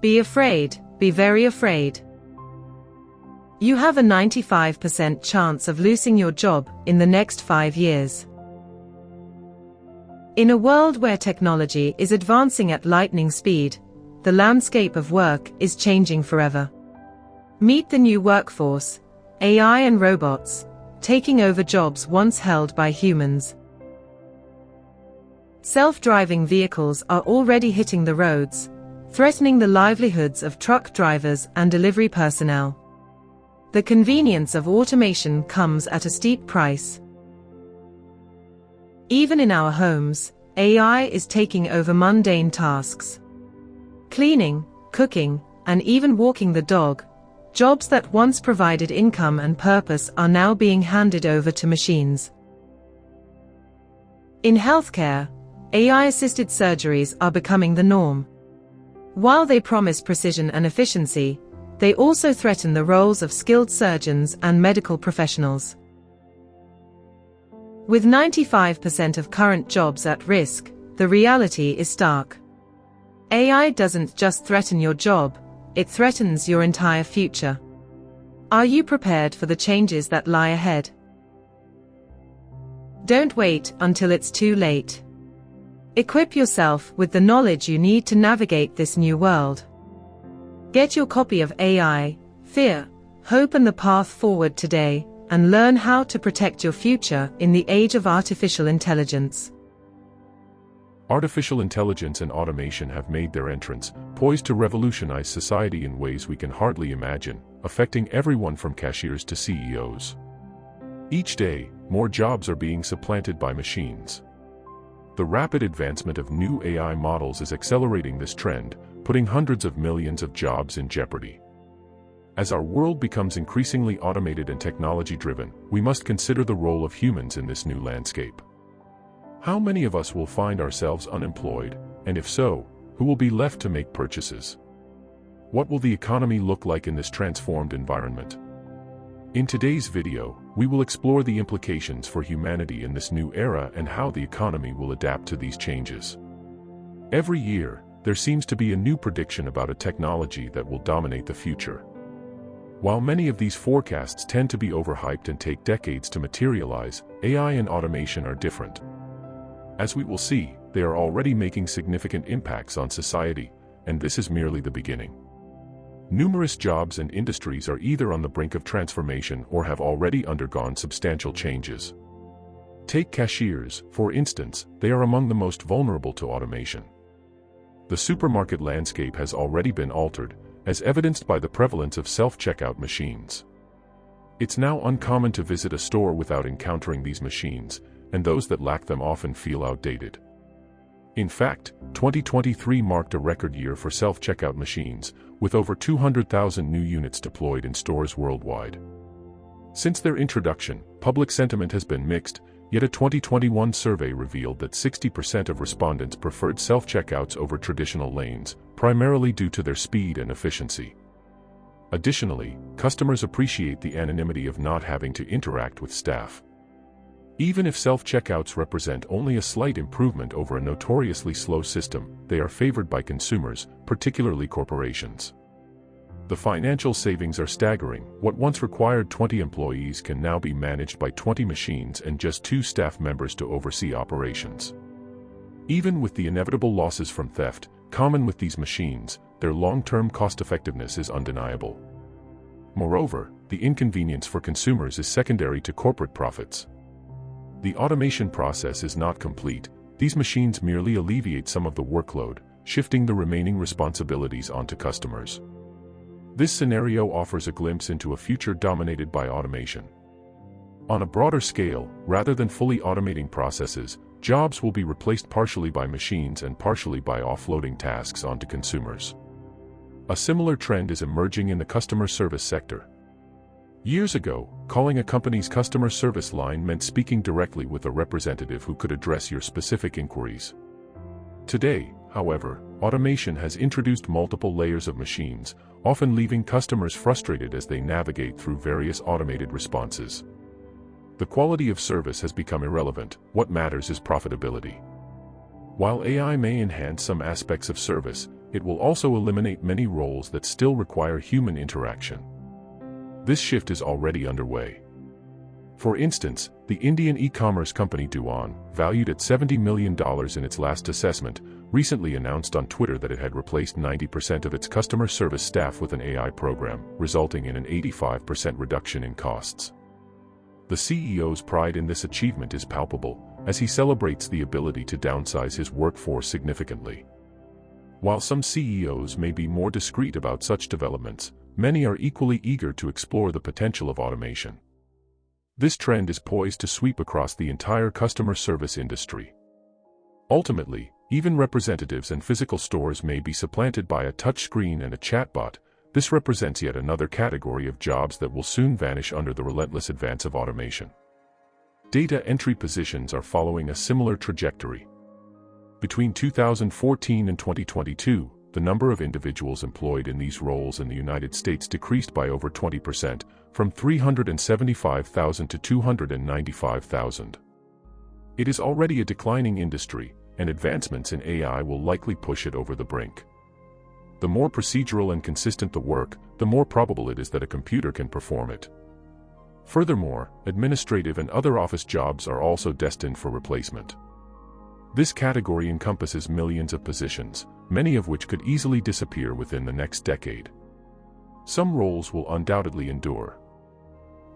Be afraid, be very afraid. You have a 95% chance of losing your job in the next 5 years. In a world where technology is advancing at lightning speed, the landscape of work is changing forever. Meet the new workforce, AI and robots, taking over jobs once held by humans. Self-driving vehicles are already hitting the roads, threatening the livelihoods of truck drivers and delivery personnel. The convenience of automation comes at a steep price. Even in our homes, AI is taking over mundane tasks. Cleaning, cooking, and even walking the dog, jobs that once provided income and purpose are now being handed over to machines. In healthcare, AI-assisted surgeries are becoming the norm. While they promise precision and efficiency, they also threaten the roles of skilled surgeons and medical professionals. With 95% of current jobs at risk, the reality is stark. AI doesn't just threaten your job, it threatens your entire future. Are you prepared for the changes that lie ahead? Don't wait until it's too late. Equip yourself with the knowledge you need to navigate this new world. Get your copy of AI, Fear, Hope and the Path Forward today, and learn how to protect your future in the age of artificial intelligence. Artificial intelligence and automation have made their entrance, poised to revolutionize society in ways we can hardly imagine, affecting everyone from cashiers to CEOs. Each day, more jobs are being supplanted by machines. The rapid advancement of new AI models is accelerating this trend, putting hundreds of millions of jobs in jeopardy. As our world becomes increasingly automated and technology-driven, we must consider the role of humans in this new landscape. How many of us will find ourselves unemployed, and if so, who will be left to make purchases? What will the economy look like in this transformed environment? In today's video, we will explore the implications for humanity in this new era and how the economy will adapt to these changes. Every year, there seems to be a new prediction about a technology that will dominate the future. While many of these forecasts tend to be overhyped and take decades to materialize, AI and automation are different. As we will see, they are already making significant impacts on society, and this is merely the beginning. Numerous jobs and industries are either on the brink of transformation or have already undergone substantial changes. Take cashiers, for instance, they are among the most vulnerable to automation. The supermarket landscape has already been altered, as evidenced by the prevalence of self-checkout machines. It's now uncommon to visit a store without encountering these machines, and those that lack them often feel outdated. In fact, 2023 marked a record year for self-checkout machines, with over 200,000 new units deployed in stores worldwide. Since their introduction, public sentiment has been mixed, yet a 2021 survey revealed that 60% of respondents preferred self-checkouts over traditional lanes, primarily due to their speed and efficiency. Additionally, customers appreciate the anonymity of not having to interact with staff. Even if self-checkouts represent only a slight improvement over a notoriously slow system, they are favored by consumers, particularly corporations. The financial savings are staggering. What once required 20 employees can now be managed by 20 machines and just 2 staff members to oversee operations. Even with the inevitable losses from theft, common with these machines, their long-term cost-effectiveness is undeniable. Moreover, the inconvenience for consumers is secondary to corporate profits. The automation process is not complete. These machines merely alleviate some of the workload, shifting the remaining responsibilities onto customers. This scenario offers a glimpse into a future dominated by automation. On a broader scale, rather than fully automating processes, jobs will be replaced partially by machines and partially by offloading tasks onto consumers. A similar trend is emerging in the customer service sector. Years ago, calling a company's customer service line meant speaking directly with a representative who could address your specific inquiries. Today, however, automation has introduced multiple layers of machines, often leaving customers frustrated as they navigate through various automated responses. The quality of service has become irrelevant. What matters is profitability. While AI may enhance some aspects of service, it will also eliminate many roles that still require human interaction. This shift is already underway. For instance, the Indian e-commerce company Duan, valued at $70 million in its last assessment, recently announced on Twitter that it had replaced 90% of its customer service staff with an AI program, resulting in an 85% reduction in costs. The CEO's pride in this achievement is palpable, as he celebrates the ability to downsize his workforce significantly. While some CEOs may be more discreet about such developments, many are equally eager to explore the potential of automation. This trend is poised to sweep across the entire customer service industry. Ultimately, even representatives and physical stores may be supplanted by a touchscreen and a chatbot. This represents yet another category of jobs that will soon vanish under the relentless advance of automation. Data entry positions are following a similar trajectory. Between 2014 and 2022, the number of individuals employed in these roles in the United States decreased by over 20%, from 375,000 to 295,000. It is already a declining industry, and advancements in AI will likely push it over the brink. The more procedural and consistent the work, the more probable it is that a computer can perform it. Furthermore, administrative and other office jobs are also destined for replacement. This category encompasses millions of positions, many of which could easily disappear within the next decade. Some roles will undoubtedly endure.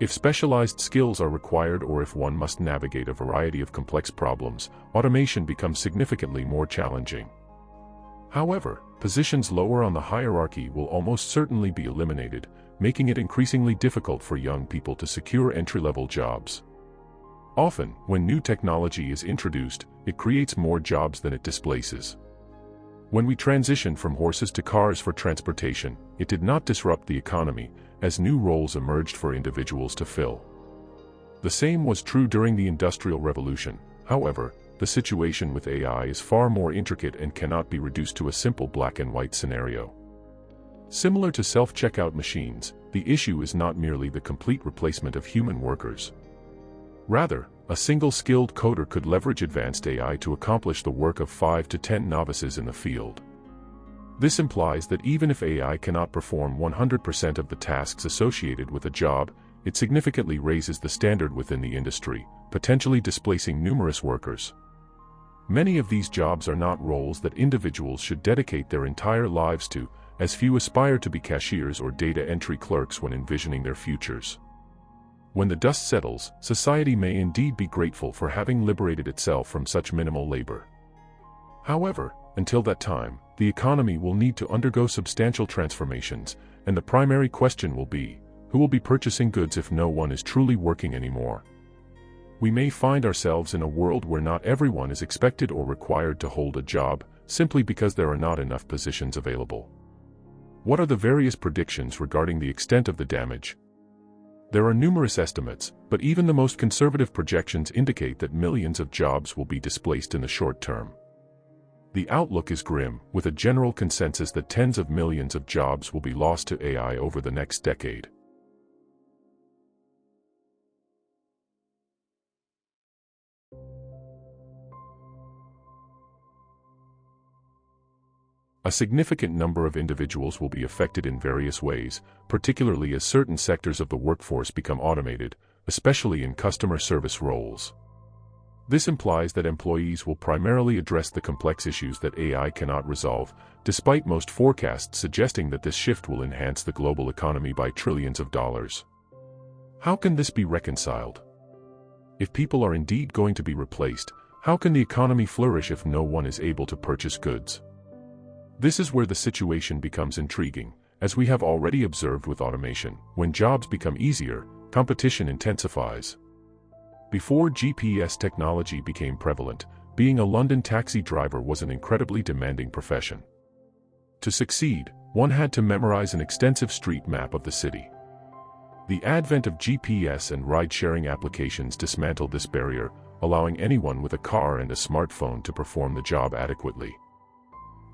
If specialized skills are required or if one must navigate a variety of complex problems, automation becomes significantly more challenging. However, positions lower on the hierarchy will almost certainly be eliminated, making it increasingly difficult for young people to secure entry-level jobs. Often, when new technology is introduced, it creates more jobs than it displaces. When we transitioned from horses to cars for transportation, it did not disrupt the economy, as new roles emerged for individuals to fill. The same was true during the Industrial Revolution. However, the situation with AI is far more intricate and cannot be reduced to a simple black and white scenario. Similar to self-checkout machines, the issue is not merely the complete replacement of human workers. Rather, a single skilled coder could leverage advanced AI to accomplish the work of 5 to 10 novices in the field. This implies that even if AI cannot perform 100% of the tasks associated with a job, it significantly raises the standard within the industry, potentially displacing numerous workers. Many of these jobs are not roles that individuals should dedicate their entire lives to, as few aspire to be cashiers or data entry clerks when envisioning their futures. When the dust settles, society may indeed be grateful for having liberated itself from such minimal labor. However, until that time, the economy will need to undergo substantial transformations, and the primary question will be, who will be purchasing goods if no one is truly working anymore? We may find ourselves in a world where not everyone is expected or required to hold a job, simply because there are not enough positions available. What are the various predictions regarding the extent of the damage? There are numerous estimates, but even the most conservative projections indicate that millions of jobs will be displaced in the short term. The outlook is grim, with a general consensus that tens of millions of jobs will be lost to AI over the next decade. A significant number of individuals will be affected in various ways, particularly as certain sectors of the workforce become automated, especially in customer service roles. This implies that employees will primarily address the complex issues that AI cannot resolve, despite most forecasts suggesting that this shift will enhance the global economy by trillions of dollars. How can this be reconciled? If people are indeed going to be replaced, how can the economy flourish if no one is able to purchase goods? This is where the situation becomes intriguing, as we have already observed with automation. When jobs become easier, competition intensifies. Before GPS technology became prevalent, being a London taxi driver was an incredibly demanding profession. To succeed, one had to memorize an extensive street map of the city. The advent of GPS and ride-sharing applications dismantled this barrier, allowing anyone with a car and a smartphone to perform the job adequately.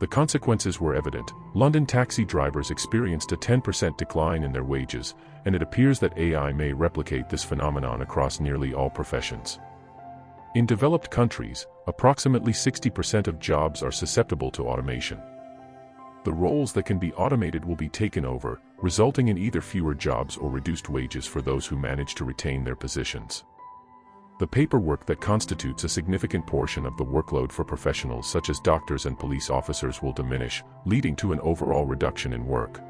The consequences were evident. London taxi drivers experienced a 10% decline in their wages, and it appears that AI may replicate this phenomenon across nearly all professions. In developed countries, approximately 60% of jobs are susceptible to automation. The roles that can be automated will be taken over, resulting in either fewer jobs or reduced wages for those who manage to retain their positions. The paperwork that constitutes a significant portion of the workload for professionals such as doctors and police officers will diminish, leading to an overall reduction in work.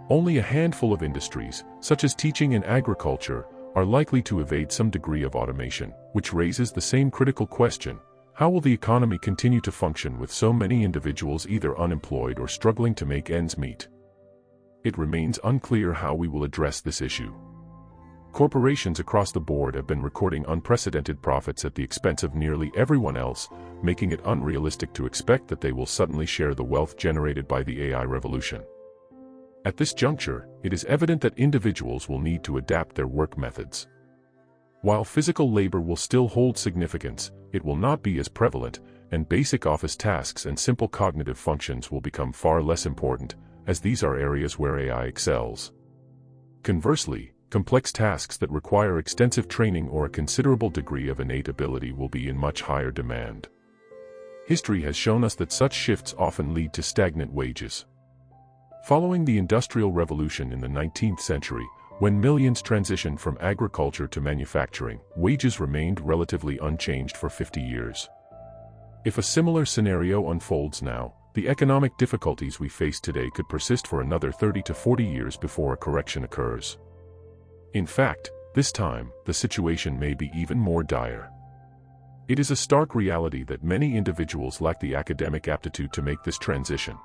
Only a handful of industries, such as teaching and agriculture, are likely to evade some degree of automation, which raises the same critical question: how will the economy continue to function with so many individuals either unemployed or struggling to make ends meet? It remains unclear how we will address this issue. Corporations across the board have been recording unprecedented profits at the expense of nearly everyone else, making it unrealistic to expect that they will suddenly share the wealth generated by the AI revolution. At this juncture, it is evident that individuals will need to adapt their work methods. While physical labor will still hold significance, it will not be as prevalent, and basic office tasks and simple cognitive functions will become far less important, as these are areas where AI excels. Conversely, complex tasks that require extensive training or a considerable degree of innate ability will be in much higher demand. History has shown us that such shifts often lead to stagnant wages. Following the Industrial Revolution in the 19th century, when millions transitioned from agriculture to manufacturing, wages remained relatively unchanged for 50 years. If a similar scenario unfolds now, the economic difficulties we face today could persist for another 30 to 40 years before a correction occurs. In fact, this time, the situation may be even more dire. It is a stark reality that many individuals lack the academic aptitude to make this transition.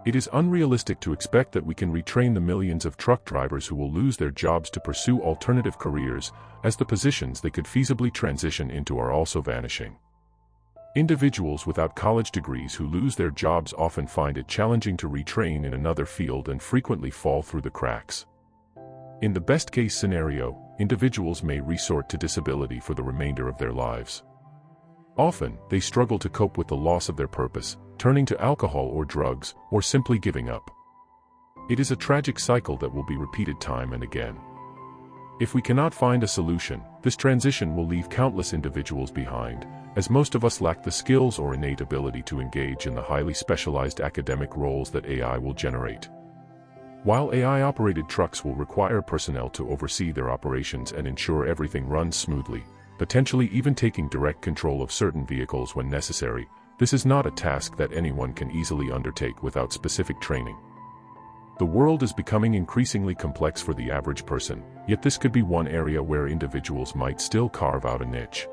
It is unrealistic to expect that we can retrain the millions of truck drivers who will lose their jobs to pursue alternative careers, as the positions they could feasibly transition into are also vanishing. Individuals without college degrees who lose their jobs often find it challenging to retrain in another field and frequently fall through the cracks. In the best-case scenario, individuals may resort to disability for the remainder of their lives. Often, they struggle to cope with the loss of their purpose, turning to alcohol or drugs, or simply giving up. It is a tragic cycle that will be repeated time and again. If we cannot find a solution, this transition will leave countless individuals behind, as most of us lack the skills or innate ability to engage in the highly specialized academic roles that AI will generate. While AI-operated trucks will require personnel to oversee their operations and ensure everything runs smoothly, potentially even taking direct control of certain vehicles when necessary, this is not a task that anyone can easily undertake without specific training. The world is becoming increasingly complex for the average person, yet this could be one area where individuals might still carve out a niche.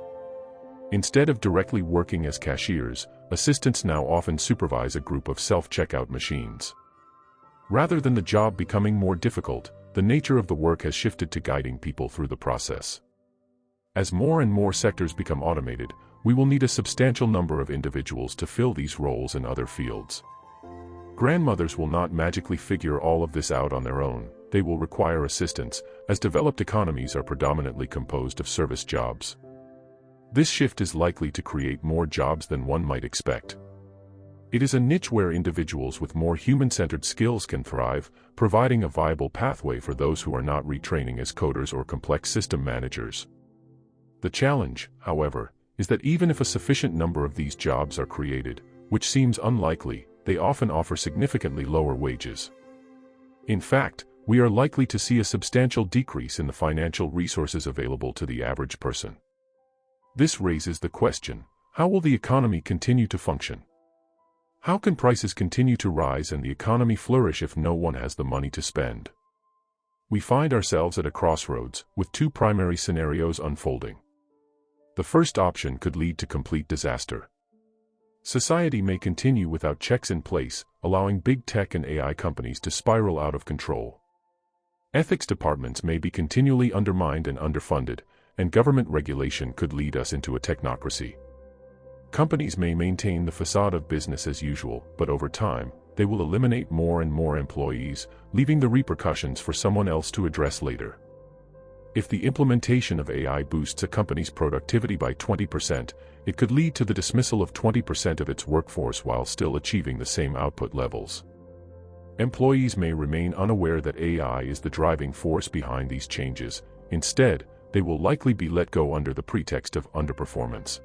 Instead of directly working as cashiers, assistants now often supervise a group of self-checkout machines. Rather than the job becoming more difficult, the nature of the work has shifted to guiding people through the process. As more and more sectors become automated, we will need a substantial number of individuals to fill these roles in other fields. Grandmothers will not magically figure all of this out on their own. They will require assistance, as developed economies are predominantly composed of service jobs. This shift is likely to create more jobs than one might expect. It is a niche where individuals with more human-centered skills can thrive, providing a viable pathway for those who are not retraining as coders or complex system managers. The challenge, however, is that even if a sufficient number of these jobs are created, which seems unlikely, they often offer significantly lower wages. In fact, we are likely to see a substantial decrease in the financial resources available to the average person. This raises the question, how will the economy continue to function? How can prices continue to rise and the economy flourish if no one has the money to spend? We find ourselves at a crossroads, with two primary scenarios unfolding. The first option could lead to complete disaster. Society may continue without checks in place, allowing big tech and AI companies to spiral out of control. Ethics departments may be continually undermined and underfunded, and government regulation could lead us into a technocracy. Companies may maintain the facade of business as usual, but over time, they will eliminate more and more employees, leaving the repercussions for someone else to address later. If the implementation of AI boosts a company's productivity by 20%, it could lead to the dismissal of 20% of its workforce while still achieving the same output levels. Employees may remain unaware that AI is the driving force behind these changes. Instead, they will likely be let go under the pretext of underperformance.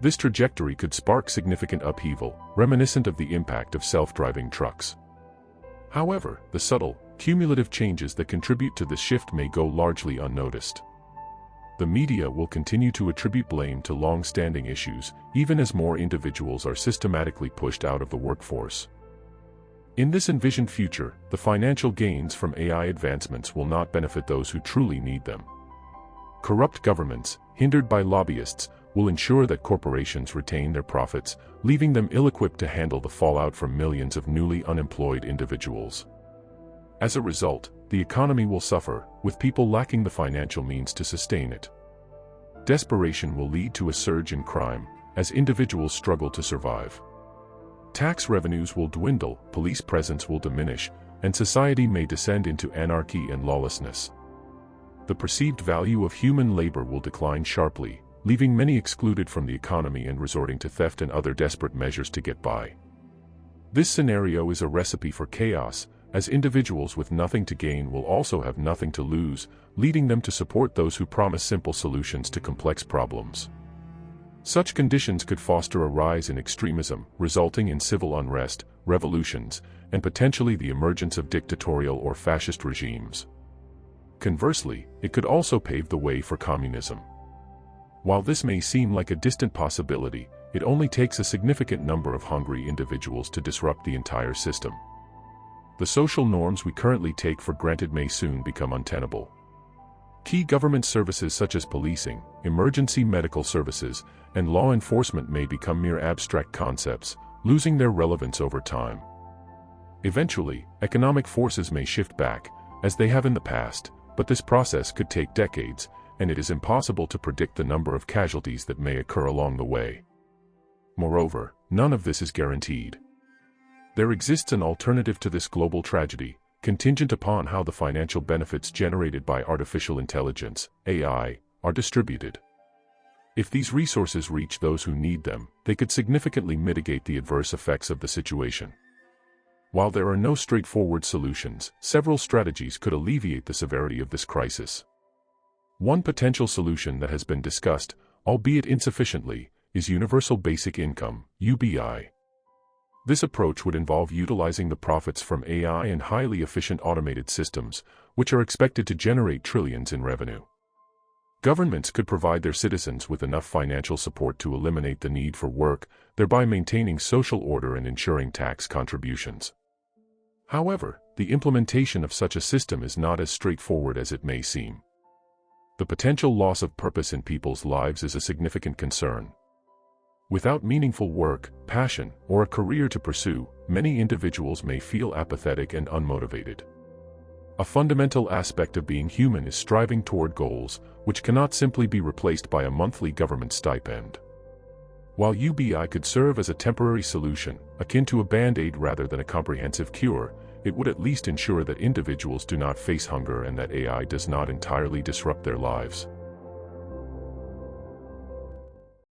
This trajectory could spark significant upheaval, reminiscent of the impact of self-driving trucks. However, the subtle, cumulative changes that contribute to this shift may go largely unnoticed. The media will continue to attribute blame to long-standing issues, even as more individuals are systematically pushed out of the workforce. In this envisioned future, the financial gains from AI advancements will not benefit those who truly need them. Corrupt governments, hindered by lobbyists, will ensure that corporations retain their profits, leaving them ill-equipped to handle the fallout from millions of newly unemployed individuals. As a result, the economy will suffer, with people lacking the financial means to sustain it. Desperation will lead to a surge in crime, as individuals struggle to survive. Tax revenues will dwindle, police presence will diminish, and society may descend into anarchy and lawlessness. The perceived value of human labor will decline sharply, leaving many excluded from the economy and resorting to theft and other desperate measures to get by. This scenario is a recipe for chaos, as individuals with nothing to gain will also have nothing to lose, leading them to support those who promise simple solutions to complex problems. Such conditions could foster a rise in extremism, resulting in civil unrest, revolutions, and potentially the emergence of dictatorial or fascist regimes. Conversely, it could also pave the way for communism. While this may seem like a distant possibility, it only takes a significant number of hungry individuals to disrupt the entire system. The social norms we currently take for granted may soon become untenable. Key government services such as policing, emergency medical services, and law enforcement may become mere abstract concepts, losing their relevance over time. Eventually, economic forces may shift back, as they have in the past, but this process could take decades, and it is impossible to predict the number of casualties that may occur along the way. Moreover, none of this is guaranteed. There exists an alternative to this global tragedy, contingent upon how the financial benefits generated by artificial intelligence, AI, are distributed. If these resources reach those who need them, they could significantly mitigate the adverse effects of the situation. While there are no straightforward solutions, several strategies could alleviate the severity of this crisis. One potential solution that has been discussed, albeit insufficiently, is universal basic income, UBI. This approach would involve utilizing the profits from AI and highly efficient automated systems, which are expected to generate trillions in revenue. Governments could provide their citizens with enough financial support to eliminate the need for work, thereby maintaining social order and ensuring tax contributions. However, the implementation of such a system is not as straightforward as it may seem. The potential loss of purpose in people's lives is a significant concern. Without meaningful work, passion, or a career to pursue, many individuals may feel apathetic and unmotivated. A fundamental aspect of being human is striving toward goals, which cannot simply be replaced by a monthly government stipend. While UBI could serve as a temporary solution, akin to a band-aid rather than a comprehensive cure, it would at least ensure that individuals do not face hunger and that AI does not entirely disrupt their lives.